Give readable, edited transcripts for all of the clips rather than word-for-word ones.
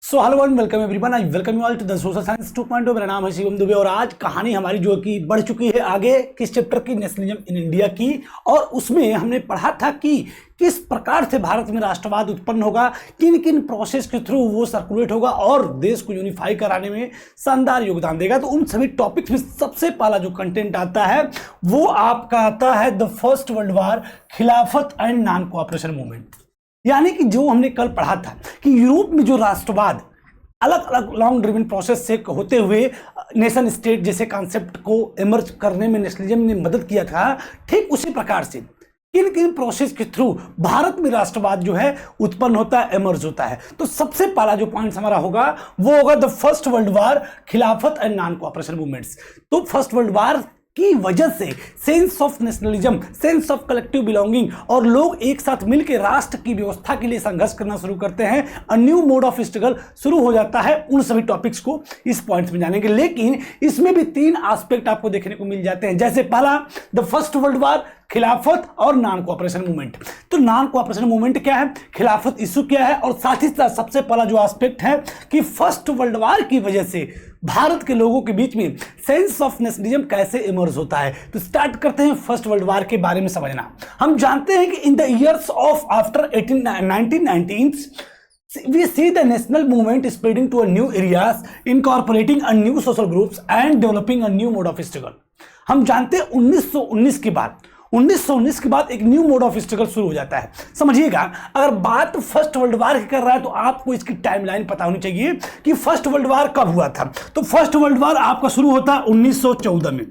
So hello and welcome everyone, I welcome you all to the social science 2.0। मेरा नाम है शिवम दुबे और आज कहानी हमारी जो कि बढ़ चुकी है आगे किस चैप्टर की, नेशनलिज्म इन इंडिया की। और उसमें हमने पढ़ा था कि किस प्रकार से भारत में राष्ट्रवाद उत्पन्न होगा, किन किन प्रोसेस के थ्रू वो सर्कुलेट होगा और देश को यूनिफाई कराने में शानदार योगदान देगा। तो उन सभी टॉपिक्स में सबसे पहला जो कंटेंट आता है वो आपका आता है द फर्स्ट वर्ल्ड वॉर, खिलाफत एंड नॉन कोऑपरेशन मूवमेंट। यानी कि जो हमने कल पढ़ा था कि यूरोप में जो राष्ट्रवाद अलग अलग लॉन्ग ड्रिवन प्रोसेस से होते हुए नेशन स्टेट जैसे कॉन्सेप्ट को इमर्ज करने में नेशनलिज्म ने मदद किया था, ठीक उसी प्रकार से किन किन प्रोसेस के थ्रू भारत में राष्ट्रवाद जो है उत्पन्न होता है, इमर्ज होता है। तो सबसे पहला जो पॉइंट हमारा होगा वो होगा द फर्स्ट वर्ल्ड वॉर, खिलाफत एंड नॉन कोऑपरेशन मूवमेंट्स। तो फर्स्ट वर्ल्ड वॉर की वजह से sense of nationalism, sense of collective belonging और लोग एक साथ मिलकर राष्ट्र की व्यवस्था के लिए संघर्ष करना शुरू करते हैं। A new mode of struggle शुरू हो जाता है। उन सभी टॉपिक्स को इस पॉइंट में जानेंगे, लेकिन इसमें भी तीन एस्पेक्ट आपको देखने को मिल जाते हैं। जैसे पहला द फर्स्ट वर्ल्ड वॉर, खिलाफत और नॉन कोऑपरेशन मूवमेंट। तो नॉन कोऑपरेशन मूवमेंट क्या है, खिलाफत इशू क्या है, और साथ ही साथ सबसे पहला जो एस्पेक्ट है कि फर्स्ट वर्ल्ड वॉर की वजह से भारत के लोगों के बीच में सेंस ऑफ नेशनलिज्म कैसे इमर्ज होता है। तो स्टार्ट करते हैं फर्स्ट वर्ल्ड वॉर के बारे में समझना। हम जानते हैं कि in the years of after 1919 we see the national movement spreading to a new areas, incorporating a new social groups and developing a new mode of struggle। हम जानते हैं 1919 के बाद एक न्यू मोड ऑफ स्ट्रगल शुरू हो जाता है। समझिएगा, अगर बात फर्स्ट वर्ल्ड वॉर की कर रहा है तो आपको इसकी टाइमलाइन पता होनी चाहिए कि फर्स्ट वर्ल्ड वॉर कब हुआ था। तो फर्स्ट वर्ल्ड वॉर आपका शुरू होता है 1914 में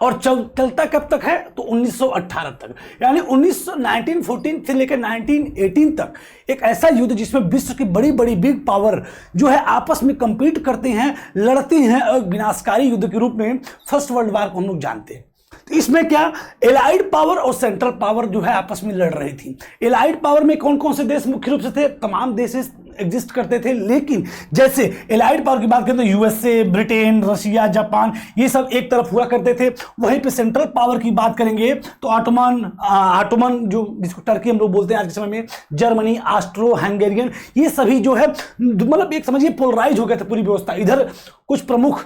और चलता कब तक है तो 1918 तक, यानी 1914 से लेकर 1918 तक एक ऐसा युद्ध जिसमें विश्व की बड़ी बड़ी बिग पावर जो है आपस में कंपीट करते हैं, लड़ते हैं और विनाशकारी युद्ध के रूप में फर्स्ट वर्ल्ड वॉर को हम लोग जानते हैं। तो इसमें क्या एलाइड पावर और सेंट्रल पावर जो है आपस में लड़ रही थी। एलाइड पावर में कौन कौन से देश मुख्य रूप से थे, तमाम देश एग्जिस्ट करते थे, लेकिन जैसे एलाइड पावर की बात करें तो यूएसए, ब्रिटेन, रशिया, जापान, ये सब एक तरफ हुआ करते थे। वहीं पे सेंट्रल पावर की बात करेंगे तो ऑटोमन जो जिसको टर्की हम लोग बोलते हैं आज के समय में, जर्मनी, ऑस्ट्रो हंगेरियन, ये सभी जो है मतलब एक समझिए पोलराइज हो गए थे पूरी व्यवस्था। इधर कुछ प्रमुख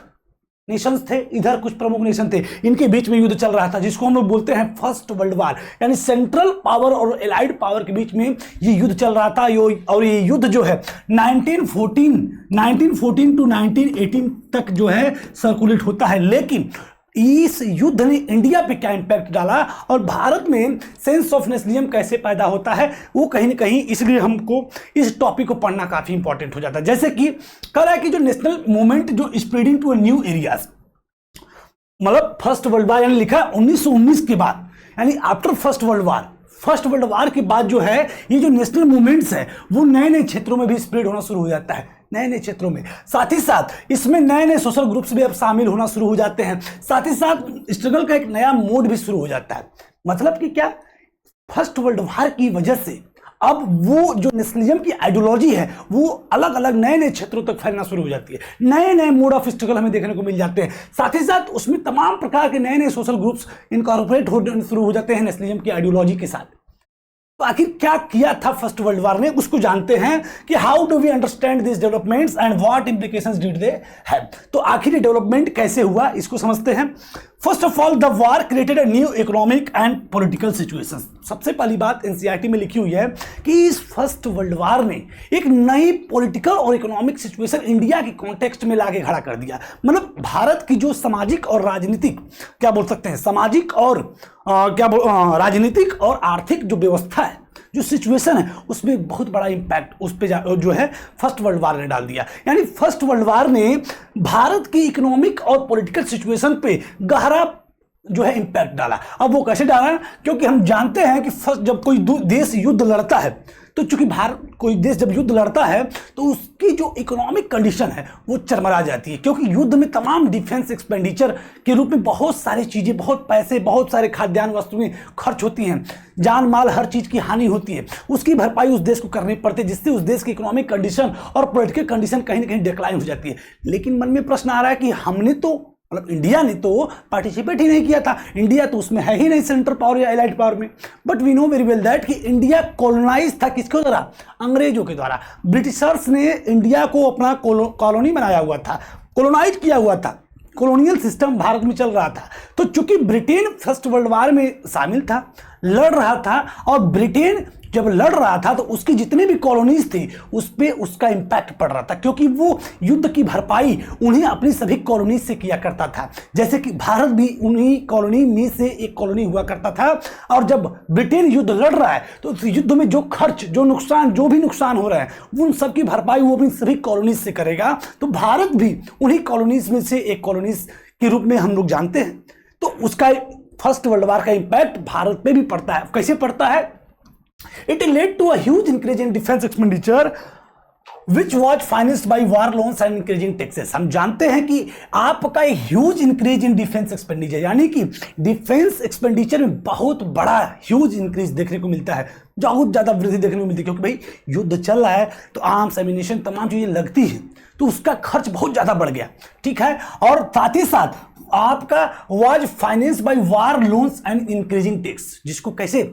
नेशंस थे, इधर कुछ प्रमुख नेशन थे, इनके बीच में युद्ध चल रहा था जिसको हम लोग बोलते हैं फर्स्ट वर्ल्ड वॉर। यानी सेंट्रल पावर और एलाइड पावर के बीच में ये युद्ध चल रहा था। और ये युद्ध जो है 1914 टू 1918 तक जो है सर्कुलेट होता है। लेकिन इस युद्ध ने इंडिया पे क्या इंपैक्ट डाला और भारत में सेंस ऑफ नेशनलिज्म कैसे पैदा होता है, वो कहीं ना कहीं इसलिए हमको इस टॉपिक को पढ़ना काफी इंपॉर्टेंट हो जाता है। जैसे कि कह रहा है कि जो नेशनल मूवमेंट जो स्प्रेडिंग टू न्यू एरियाज, मतलब फर्स्ट वर्ल्ड वॉर, यानी लिखा 1919 के बाद, यानी आफ्टर फर्स्ट वर्ल्ड वॉर के बाद जो है ये जो नेशनल मूवमेंट्स है वो नए नए क्षेत्रों में भी स्प्रेड होना शुरू हो जाता है, नए नए क्षेत्रों में। साथ ही साथ इसमें नए नए सोशल ग्रुप्स भी अब शामिल होना शुरू हो जाते हैं। साथ ही साथ स्ट्रगल का एक नया मोड भी शुरू हो जाता है। मतलब कि क्या, फर्स्ट वर्ल्ड वॉर की वजह से अब वो जो नेशनलिज्म की आइडियोलॉजी है वो अलग अलग नए नए क्षेत्रों तक फैलना शुरू हो जाती है। नए नए मोड ऑफ स्ट्रगल हमें देखने को मिल जाते हैं। साथ ही साथ उसमें तमाम प्रकार के नए नए सोशल ग्रुप्स इनकॉर्पोरेट होने शुरू हो जाते हैं नेशनलिज्म की आइडियोलॉजी के साथ। तो आखिर क्या किया था फर्स्ट वर्ल्ड वॉर ने, उसको जानते हैं कि how do we understand this developments and what implications did they have. तो आखिर ये डेवलपमेंट कैसे हुआ इसको समझते हैं। First of all the war created a new economic and political situation. सबसे पहली बात एनसीईआरटी में लिखी हुई है कि इस फर्स्ट वर्ल्ड वॉर ने एक नई पॉलिटिकल और इकोनॉमिक सिचुएशन इंडिया के कॉन्टेक्स्ट में लाके खड़ा कर दिया। मतलब भारत की जो सामाजिक और राजनीतिक, क्या बोल सकते हैं, सामाजिक और राजनीतिक और आर्थिक जो व्यवस्था है, जो सिचुएशन है, उसमें बहुत बड़ा इंपैक्ट उस पे जो है फर्स्ट वर्ल्ड वॉर ने डाल दिया। यानी फर्स्ट वर्ल्ड वॉर ने भारत की इकोनॉमिक और पॉलिटिकल सिचुएशन पे गहरा जो है इंपैक्ट डाला। अब वो कैसे डाला, क्योंकि हम जानते हैं कि फर्स्ट जब कोई देश युद्ध लड़ता है तो चूंकि भारत कोई देश जब युद्ध लड़ता है तो उसकी जो इकोनॉमिक कंडीशन है वो चरमरा जाती है, क्योंकि युद्ध में तमाम डिफेंस एक्सपेंडिचर के रूप में बहुत सारी चीज़ें, बहुत पैसे, बहुत सारे खाद्यान्न वस्तुएं खर्च होती हैं, जान माल हर चीज़ की हानि होती है, उसकी भरपाई उस देश को करनी पड़ती है, जिससे उस देश की इकोनॉमिक कंडीशन और पॉलिटिकल कंडीशन कहीं ना कहीं डिक्लाइन हो जाती है। लेकिन मन में प्रश्न आ रहा है कि हमने तो मतलब इंडिया ने तो पार्टिसिपेट ही नहीं किया था, इंडिया तो उसमें है ही नहीं सेंट्रल पावर या एलाइड पावर में। But we know very well that कि इंडिया कॉलोनाइज था किसके द्वारा? अंग्रेजों के द्वारा। ब्रिटिशर्स ने इंडिया को अपना कॉलोनी बनाया हुआ था, कॉलोनाइज किया हुआ था, कॉलोनियल सिस्टम भारत में चल रहा था। तो चूंकि ब्रिटेन फर्स्ट वर्ल्ड वॉर में शामिल था, लड़ रहा था, और ब्रिटेन जब लड़ रहा था तो उसकी जितनी भी कॉलोनीज थी उस पर उसका इंपैक्ट पड़ रहा था, क्योंकि वो युद्ध की भरपाई उन्हें अपनी सभी कॉलोनीज से किया करता था। जैसे कि भारत भी उन्हीं कॉलोनी में से एक कॉलोनी हुआ करता था, और जब ब्रिटेन युद्ध लड़ रहा है तो उस युद्ध में जो खर्च, जो नुकसान, जो भी नुकसान हो रहा है उन सबकी भरपाई वो अपनी सभी कॉलोनीज से करेगा। तो भारत भी उन्हीं कॉलोनीज में से एक कॉलोनीज के रूप में हम लोग जानते हैं। तो उसका फर्स्ट वर्ल्ड वॉर का इंपैक्ट भारत पे भी पड़ता है। कैसे पड़ता है? It led to a huge increase in defense expenditure, which was financed by war loans and increasing taxes। हम जानते हैं कि आपका huge increase in defence expenditure, यानी कि डिफेंस एक्सपेंडिचर में बहुत बड़ा ह्यूज इंक्रीज देखने को मिलता है, बहुत ज्यादा वृद्धि देखने को मिलती है, क्योंकि भाई युद्ध चल रहा है तो आर्म्स, एमिनेशन, तमाम चीजें लगती है, तो उसका खर्च बहुत ज्यादा बढ़ गया। ठीक है, और साथ ही साथ आपका was finance by war loans and increasing tax, जिसको कैसे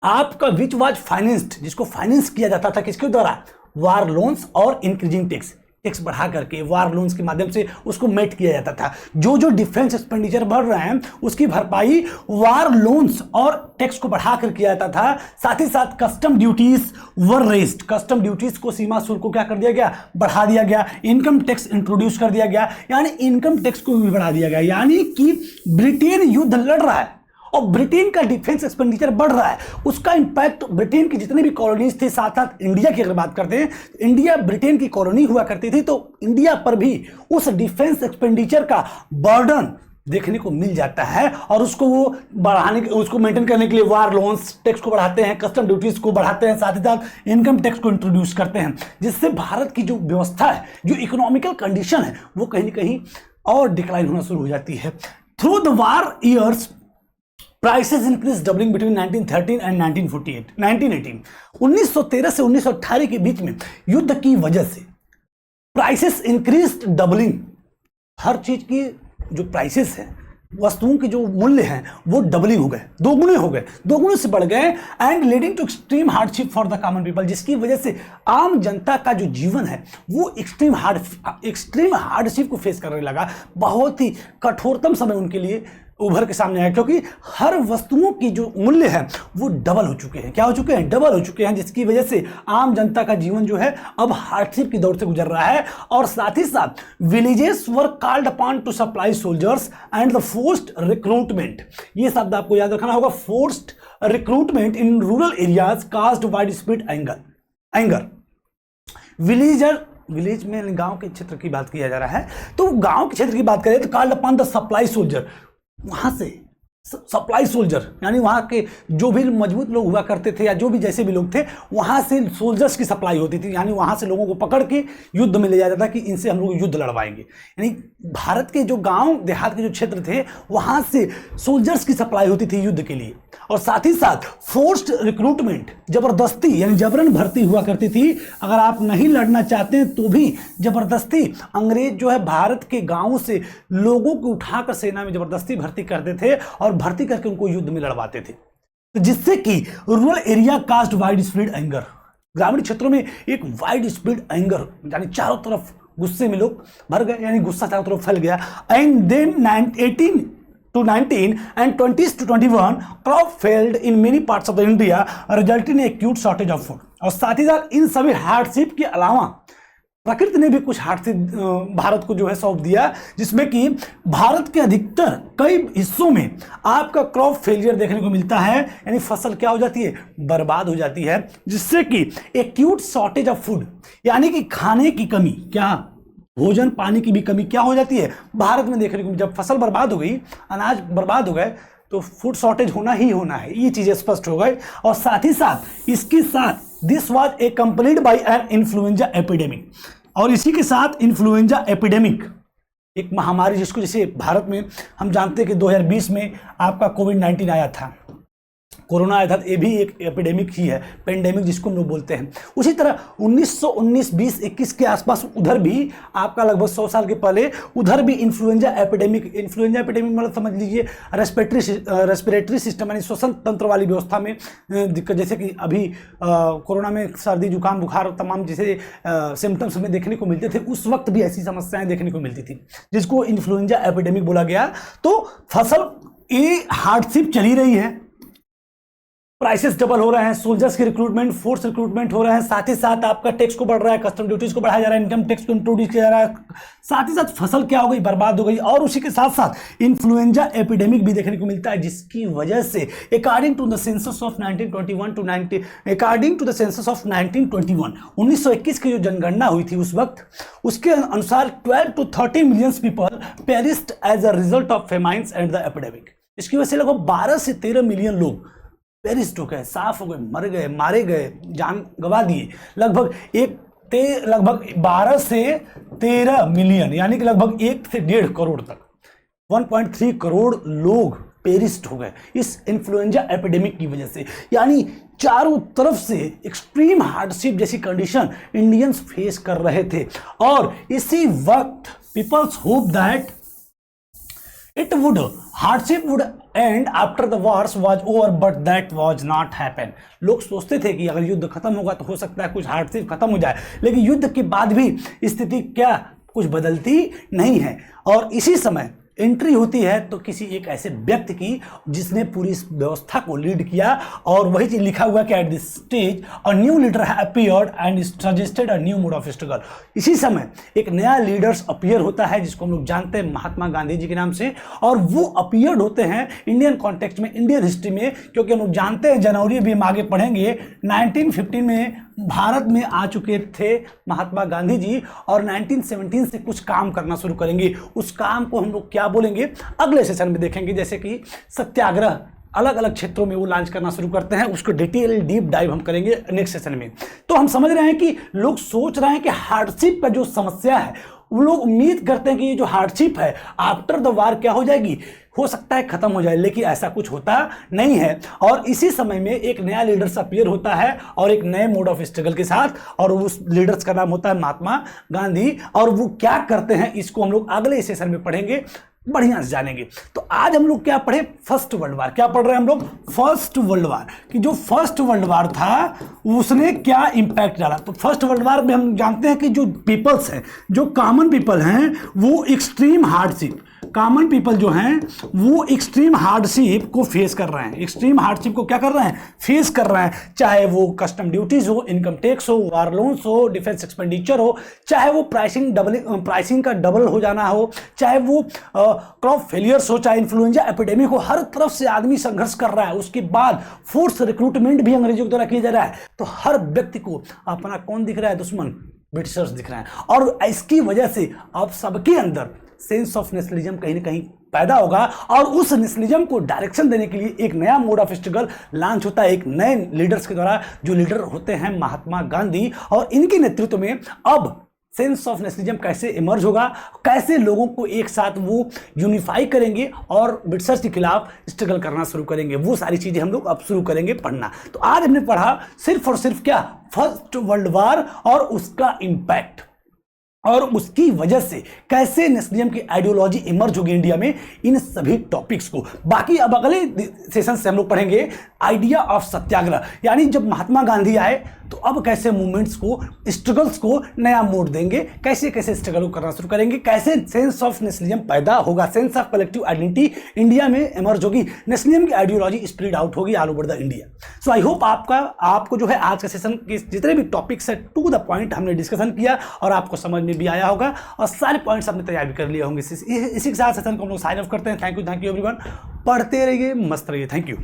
आपका विच वाज फाइनेंस्ड, जिसको फाइनेंस किया जाता था किसके द्वारा? वार लोन्स और इंक्रीजिंग टैक्स, टैक्स बढ़ा करके वार लोन्स के माध्यम से उसको मेट किया जाता था। जो डिफेंस एक्सपेंडिचर बढ़ रहे हैं उसकी भरपाई वार लोन्स और टैक्स को बढ़ा कर किया जाता था। साथ ही साथ कस्टम ड्यूटीज वर रेज्ड, कस्टम ड्यूटीज को, सीमा शुल्क को क्या कर दिया गया? बढ़ा दिया गया। इनकम टैक्स इंट्रोड्यूस कर दिया गया, यानी इनकम टैक्स को भी बढ़ा दिया गया। यानी कि ब्रिटेन युद्ध लड़ रहा है और ब्रिटेन का डिफेंस एक्सपेंडिचर बढ़ रहा है, उसका इंपैक्ट ब्रिटेन की जितनी भी कॉलोनीज थी, साथ साथ इंडिया की अगर बात करते हैं, इंडिया ब्रिटेन की कॉलोनी हुआ करती थी, तो इंडिया पर भी उस डिफेंस एक्सपेंडिचर का बर्डन देखने को मिल जाता है। और उसको वो बढ़ाने, उसको मेंटेन करने के लिए वार लोन्स, टैक्स को बढ़ाते हैं, कस्टम ड्यूटीज को बढ़ाते हैं, साथ ही साथ इनकम टैक्स को इंट्रोड्यूस करते हैं, जिससे भारत की जो व्यवस्था है, जो इकोनॉमिकल कंडीशन है, वो कहीं ना कहीं और डिक्लाइन होना शुरू हो जाती है। Through the war years prices increase doubling between 1913 and 1918। 1913 से 1918 के बीच में युद्ध की वजह से प्राइसेस इंक्रीज डबलिंग, हर चीज की जो प्राइसेस है, वस्तुओं के जो मूल्य हैं वो डबलिंग हो गए, दोगुने हो गए, दोगुने से बढ़ गए, and leading to extreme hardship for the common people, जिसकी वजह से आम जनता का जो जीवन है वो एक्सट्रीम हार्डशिप को फेस करने लगा। बहुत ही कठोरतम समय उनके लिए उभर के सामने आया, क्योंकि हर वस्तुओं की जो मूल्य है वो डबल हो चुके हैं। क्या हो चुके हैं? डबल हो चुके हैं, जिसकी वजह से आम जनता का जीवन जो है अब हार्डशिप की दौर से गुजर रहा है। और साथ ही साथ villages were called upon two supply soldiers and the forced recruitment, ये शब्द आपको याद रखना होगा, forced recruitment in rural areas caused wide spread anger. Village में गांव के क्षेत्र की बात किया जा रहा है, तो गांव के क्षेत्र की बात करें तो called upon the supply soldier, वहां से सप्लाई सोल्जर यानी वहां के जो भी मजबूत लोग हुआ करते थे या जो भी जैसे भी लोग थे, वहां से सोल्जर्स की सप्लाई होती थी, यानी वहां से लोगों को पकड़ के युद्ध में ले जाया जाता कि इनसे हम लोग युद्ध लड़वाएंगे। यानी भारत के जो गांव देहात के जो क्षेत्र थे वहां से सोल्जर्स की सप्लाई होती थी युद्ध के लिए। और साथ ही साथ फोर्स्ड रिक्रूटमेंट, जबरदस्ती यानी जबरन भर्ती हुआ करती थी। अगर आप नहीं लड़ना चाहते हैं तो भी जबरदस्ती अंग्रेज जो है भारत के गांवों से लोगों को उठाकर सेना में जबरदस्ती भर्ती करते थे और भर्ती करके उनको युद्ध में लड़वाते थे, तो जिससे कि rural area cast wide spread anger, ग्रामीण क्षेत्रों में एक वाइड स्प्रेड एंगर, यानी चारों तरफ गुस्से में लोग भर गए, यानी गुस्सा चारों तरफ फैल गया। And then 18 to 19 and 20s to 21 crop failed in many parts of the India resulting in acute shortage of food। और साथ ही साथ इन सभी हार्डशिप के अलावा प्रकृति ने भी कुछ हार्डशिप भारत को जो है सौंप दिया, जिसमें कि भारत के अधिकतर कई हिस्सों में आपका क्रॉप फेलियर देखने को मिलता है, यानी फसल क्या हो जाती है? बर्बाद हो जाती है, जिससे कि एक्यूट शॉर्टेज ऑफ फूड यानी कि खाने की कमी, क्या भोजन पानी की भी कमी क्या हो जाती है भारत में देखने को। जब फसल बर्बाद हो गई, अनाज बर्बाद हो गए, तो फूड शॉर्टेज होना ही होना है, ये चीजें स्पष्ट हो गई। और साथ ही साथ इसके साथ this was accompanied by an influenza epidemic, और इसी के साथ इन्फ्लुएंजा एपिडेमिक एक महामारी, जिसको जैसे भारत में हम जानते हैं कि 2020 में आपका कोविड-19 आया था, कोरोना आया था, ये भी एक एपिडेमिक ही है, पेंडेमिक जिसको हम लोग बोलते हैं। उसी तरह 1919, 20, 21 के आसपास उधर भी आपका लगभग 100 साल के पहले उधर भी इन्फ्लुएंजा एपिडेमिक मतलब समझ लीजिए रेस्पिरेटरी सिस्टम यानी श्वसन तंत्र वाली व्यवस्था में दिक्कत, जैसे कि अभी कोरोना में सर्दी जुकाम बुखार और तमाम जैसे सिम्टम्स हमें देखने को मिलते थे, उस वक्त भी ऐसी समस्याएं देखने को मिलती थी जिसको इन्फ्लुएंजा एपिडेमिक बोला गया। तो फसल ये हार्डशिप चली रही है, प्राइसेस डबल हो रहे हैं, सोल्जर्स की रिक्रूटमेंट, फोर्स रिक्रूटमेंट हो रहे हैं, साथ ही साथ आपका टैक्स को बढ़ रहा है, कस्टम ड्यूटीज को बढ़ाया जा रहा है, इनकम टैक्स को इंट्रोड्यूस किया जा रहा है, साथ ही साथ फसल क्या हो गई, बर्बाद हो गई। और उसी के साथ साथ इन्फ्लुएंजा एपिडेमिक भी देखने को मिलता है, जिसकी वजह से according to the census of 1921 1921 की जो जनगणना हुई थी उस वक्त, उसके अनुसार 12 to 30 million people perished as a result of famines and the epidemic. इसकी वजह से लगभग 12 से 13 मिलियन लोग पेरिस्ट हो गए, साफ हो गए, मर गए, मारे गए, जान गंवा दिए। लगभग 12 से 13 मिलियन यानी कि लगभग 1 से 1.5 करोड़ तक 1.3 करोड़ लोग पेरिस्ट हो गए इस इन्फ्लुएंजा एपिडेमिक की वजह से। यानी चारों तरफ से एक्सट्रीम हार्डशिप जैसी कंडीशन इंडियंस फेस कर रहे थे। और इसी वक्त peoples hope that hardship would end after the wars was over, but that was not happen। लोग सोचते थे कि अगर युद्ध खत्म होगा तो हो सकता है कुछ हार्डशिप खत्म हो जाए, लेकिन युद्ध के बाद भी स्थिति क्या कुछ बदलती नहीं है। और इसी समय एंट्री होती है तो किसी एक ऐसे व्यक्ति की जिसने पूरी इस व्यवस्था को लीड किया, और वही चीज लिखा हुआ कि at this stage a new leader appeared and suggested a new mode of struggle. इसी समय एक नया लीडर्स अपीयर होता है जिसको हम लोग जानते हैं महात्मा गांधी जी के नाम से, और वो अपीयर्ड होते हैं इंडियन कॉन्टेक्स्ट में, इंडियन हिस्ट्री में, क्योंकि हम लोग जानते हैं जनवरी भी हम आगे पढ़ेंगे 1915 में भारत में आ चुके थे महात्मा गांधी जी, और 1917 से कुछ काम करना शुरू करेंगे। उस काम को हम लोग क्या बोलेंगे अगले सेशन में देखेंगे, जैसे कि सत्याग्रह अलग अलग क्षेत्रों में वो लॉन्च करना शुरू करते हैं, उसको डिटेल डीप डाइव हम करेंगे नेक्स्ट सेशन में। तो हम समझ रहे हैं कि लोग सोच रहे हैं कि हार्डशिप का जो समस्या है, वो लोग उम्मीद करते हैं कि ये जो हार्डशिप है आफ्टर द वार क्या हो जाएगी, हो सकता है खत्म हो जाए, लेकिन ऐसा कुछ होता नहीं है। और इसी समय में एक नया लीडर्स अपीयर होता है और एक नए मोड ऑफ स्ट्रगल के साथ, और उस लीडर्स का नाम होता है महात्मा गांधी। और वो क्या करते हैं इसको हम लोग अगले सेशन में पढ़ेंगे, बढ़िया से जानेंगे। तो आज हम लोग क्या पढ़े, फर्स्ट वर्ल्ड वार। क्या पढ़ रहे हैं हम लोग, फर्स्ट वर्ल्ड वार, कि जो फर्स्ट वर्ल्ड वार था उसने क्या इंपैक्ट डाला। तो फर्स्ट वर्ल्ड वार में हम जानते हैं कि जो पीपल्स हैं, जो कॉमन पीपल हैं, वो एक्सट्रीम हार्डशिप, कॉमन पीपल जो हैं वो एक्सट्रीम हार्डशिप को फेस कर रहे हैं। एक्सट्रीम हार्डशिप को क्या कर रहे हैं, फेस कर रहे हैं। चाहे वो कस्टम ड्यूटीज हो, इनकम टैक्स हो, वार लोन्स हो, डिफेंस एक्सपेंडिचर हो, चाहे वो प्राइसिंग का डबल हो जाना हो, चाहे वो क्रॉप फेलियर्स हो, चाहे इन्फ्लुएंजा एपिडेमिक हो, हर तरफ से आदमी संघर्ष कर रहा है। उसके बाद फोर्स रिक्रूटमेंट भी अंग्रेजों के द्वारा किया जा रहा है। तो हर व्यक्ति को अपना कौन दिख रहा है, दुश्मन, ब्रिटिशर्स दिख रहे हैं। और इसकी वजह से अब सबके अंदर सेंस ऑफ नेशनलिज्म कहीं ना कहीं पैदा होगा, और उस नेशनलिज्म को डायरेक्शन देने के लिए एक नया मोड ऑफ स्ट्रगल लॉन्च होता है एक नए लीडर्स के द्वारा, जो लीडर होते हैं महात्मा गांधी। और इनके नेतृत्व में अब सेंस ऑफ नेशनलिज्म कैसे इमर्ज होगा, कैसे लोगों को एक साथ वो यूनिफाई करेंगे और ब्रिटिशर्स के खिलाफ स्ट्रगल करना शुरू करेंगे, वो सारी चीजें हम लोग अब शुरू करेंगे पढ़ना। तो आज हमने पढ़ा सिर्फ और सिर्फ क्या, फर्स्ट वर्ल्ड वार और उसका इंपैक्ट, और उसकी वजह से कैसे नेशनलिज्म की आइडियोलॉजी इमर्ज होगी इंडिया में, इन सभी टॉपिक्स को। बाकी अब अगले सेशन से हम लोग पढ़ेंगे आइडिया ऑफ सत्याग्रह, यानी जब महात्मा गांधी आए तो अब कैसे मूवमेंट्स को, स्ट्रगल्स को नया मोड़ देंगे, कैसे कैसे स्ट्रगल करना शुरू करेंगे, कैसे सेंस ऑफ नेशनलिज्म पैदा होगा, sense of collective identity India में इमर्ज होगी, नेशनलिज्म की आइडियोलॉजी स्प्रेड आउट होगी all over the India. So I hope आपको जो है आज के सेशन के जितने भी टॉपिक्स है टू द पॉइंट हमने डिस्कशन किया और आपको समझ में भी आया होगा, और सारे पॉइंट्स आपने तैयार भी कर लिए होंगे। इसी के साथ सेशन को हम लोग साइन ऑफ करते हैं। थैंक यू एवरीवन, पढ़ते रहिए, मस्त रहिए, थैंक यू।